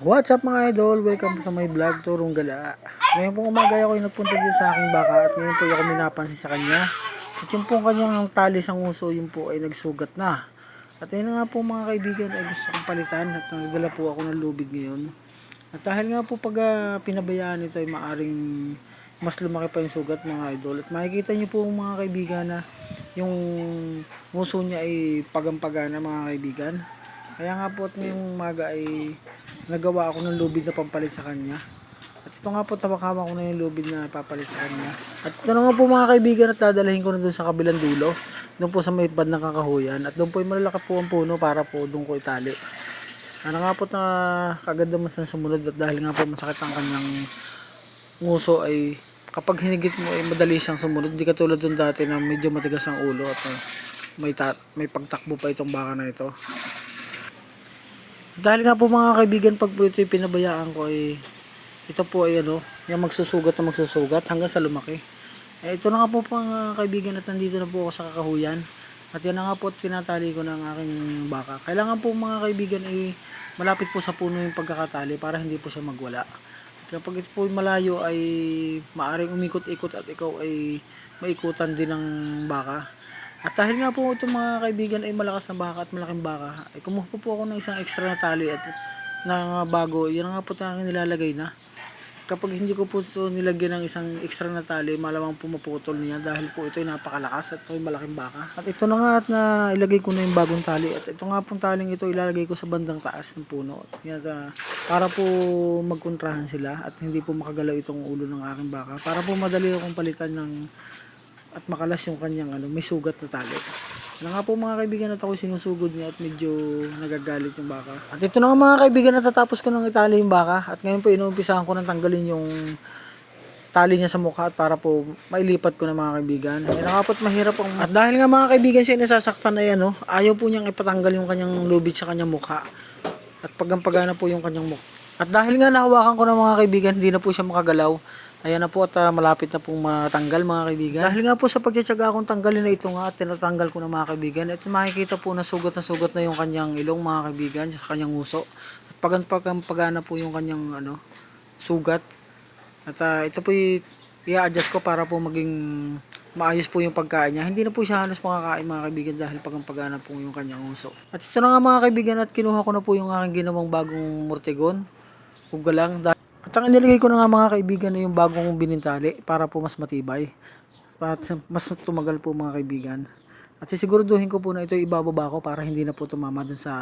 What's up mga idol? Welcome sa my vlog, Turong Gala. Ngayon pong umaga ako yung nagpunta dito sa aking baka at ngayon po ako minapansin sa kanya. At yung pong kanyang tali sa nguso, yun po ay nagsugat na. At yun nga po mga kaibigan ay gusto kong palitan at nagdala po ako ng lubid ngayon. At dahil nga po pag pinabayaan ito ay maaring mas lumaki pa yung sugat mga idol. At makikita nyo po mga kaibigan na yung nguso niya ay pagampagana mga kaibigan. Kaya nga po at ngayong umaga ay nagawa ako ng lubid na pampalit sa kanya. At ito nga po, tabakawa ko na yung lubid na papalit sa kanya. At ito na nga po mga kaibigan at dadalhin ko na doon sa kabilang dulo. Doon po sa may pad ng kakahuyan. At doon po yung malalaki po ang puno para po doon ko itali. Ano nga po na kagad naman sa sumunod at dahil nga po masakit ang kanyang nguso ay kapag hinigit mo ay madali siyang sumunod. Hindi katulad doon dati na medyo matigas ang ulo at may pagtakbo pa itong baka na ito. Dahil nga po mga kaibigan, pag po ito pinabayaan ko ay ito po ay yung magsusugat na magsusugat hanggang sa lumaki. Ito na nga po mga kaibigan at nandito na po ako sa kakahuyan. At yan na nga po at tinatali ko ng aking baka. Kailangan po mga kaibigan ay malapit po sa puno yung pagkakatali para hindi po siya magwala. At kapag ito po malayo ay maaring umikot-ikot at ikaw ay maikutan din ng baka. At dahil nga po itong mga kaibigan ay malakas na baka at malaking baka, ay kumuha po ako ng isang extra na tali at na bago. Yan nga po aking nilalagay na. Kapag hindi ko po ito nilagyan ng isang extra na tali, malamang pumaputol niya dahil po ito ay napakalakas at ito ay malaking baka. At ito na nga at na ilagay ko na yung bagong tali. At ito nga pong taling ito ilalagay ko sa bandang taas ng puno. Yan, para po magkontrahan sila at hindi po makagalaw itong ulo ng aking baka. Para po madali akong palitan ng at makalas yung kanyang may sugat na tali. Ano nga po mga kaibigan at ako sinusugod niya at medyo nagagalit yung baka. At ito na nga mga kaibigan, natatapos ko ng itali yung baka at ngayon po inuumpisahan ko nang tanggalin yung tali niya sa mukha at para po mailipat ko na mga kaibigan. Ayun nga po at mahirap ang... At dahil nga mga kaibigan siya nasasaktan ay ayaw po niyang ipatanggal yung kanyang lubid sa kanyang mukha. At pagampagana po yung kanyang mukha. At dahil nga nahawakan ko ng mga kaibigan, hindi na po siya makagalaw. Ayan na po at malapit na pong matanggal mga kaibigan. Dahil nga po sa pagtsatsaga akong tanggalin na ito nga at tinatanggal ko na mga kaibigan. At makikita po na sugat na yung kanyang ilong mga kaibigan sa kanyang nguso. At pagana po yung kanyang sugat. At ito po i-adjust ko para po maging maayos po yung pagkain niya. Hindi na po siya halos makakain mga kaibigan dahil pagana po yung kanyang nguso. At ito na nga mga kaibigan at kinuha ko na po yung aking ginawang bagong mortegon. Ugalang. At ang inilagay ko na nga mga kaibigan na yung bagong binintali para po mas matibay. At mas tumagal po mga kaibigan. At sisiguraduhin ko po na ito ibababa ko para hindi na po tumama dun sa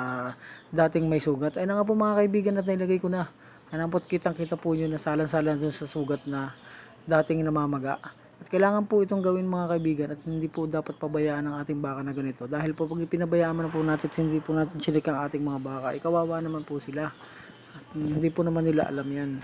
dating may sugat. Ay na nga po mga kaibigan at nilagay ko na. Ayan po kitang kita po nyo na salan-salan dun sa sugat na dating namamaga. At kailangan po itong gawin mga kaibigan at hindi po dapat pabayaan ang ating baka na ganito. Dahil po pag pinabayaan na po natin hindi po natin chilik ang ating mga baka, ikawawa naman po sila. At hindi po naman nila alam yan.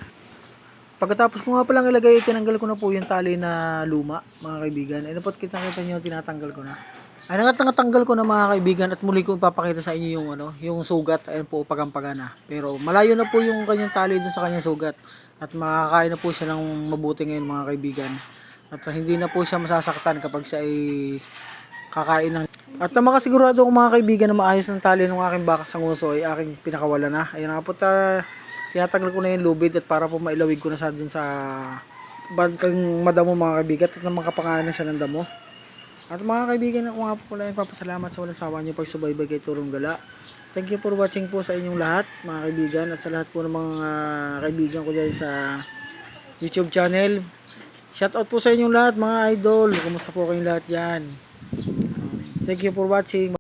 Pagkatapos ko nga palang ilagay, tinanggal ko na po yung tali na luma, mga kaibigan. Ay napot kita nyo, tinatanggal ko na. Ay nangatanggal ko na mga kaibigan at muli ko ipapakita sa inyo yung yung sugat. Ayun po, pagampagana. Pero malayo na po yung kanyang tali dun sa kanyang sugat. At makakain na po siya ng mabuti ngayon mga kaibigan. At hindi na po siya masasaktan kapag siya ay kakain ng... At makasigurado ko mga kaibigan na maayos ng tali ng aking baka sa nguso ay aking pinakawala na. Ayun nga po, tinatanggal ko na yung lubid at para po mailawig ko na sa dun sa bagkang madamo mga kaibigan at naman kapangalan siya ng damo. At mga kaibigan, ako nga po pala nagpapasalamat sa walang sawa niyo pagsubaybay kay Turong Gala. Thank you for watching po sa inyong lahat mga kaibigan at sa lahat po ng mga kaibigan ko dyan sa YouTube channel. Shoutout po sa inyong lahat mga idol. Kumusta po kayong lahat dyan? Thank you for watching.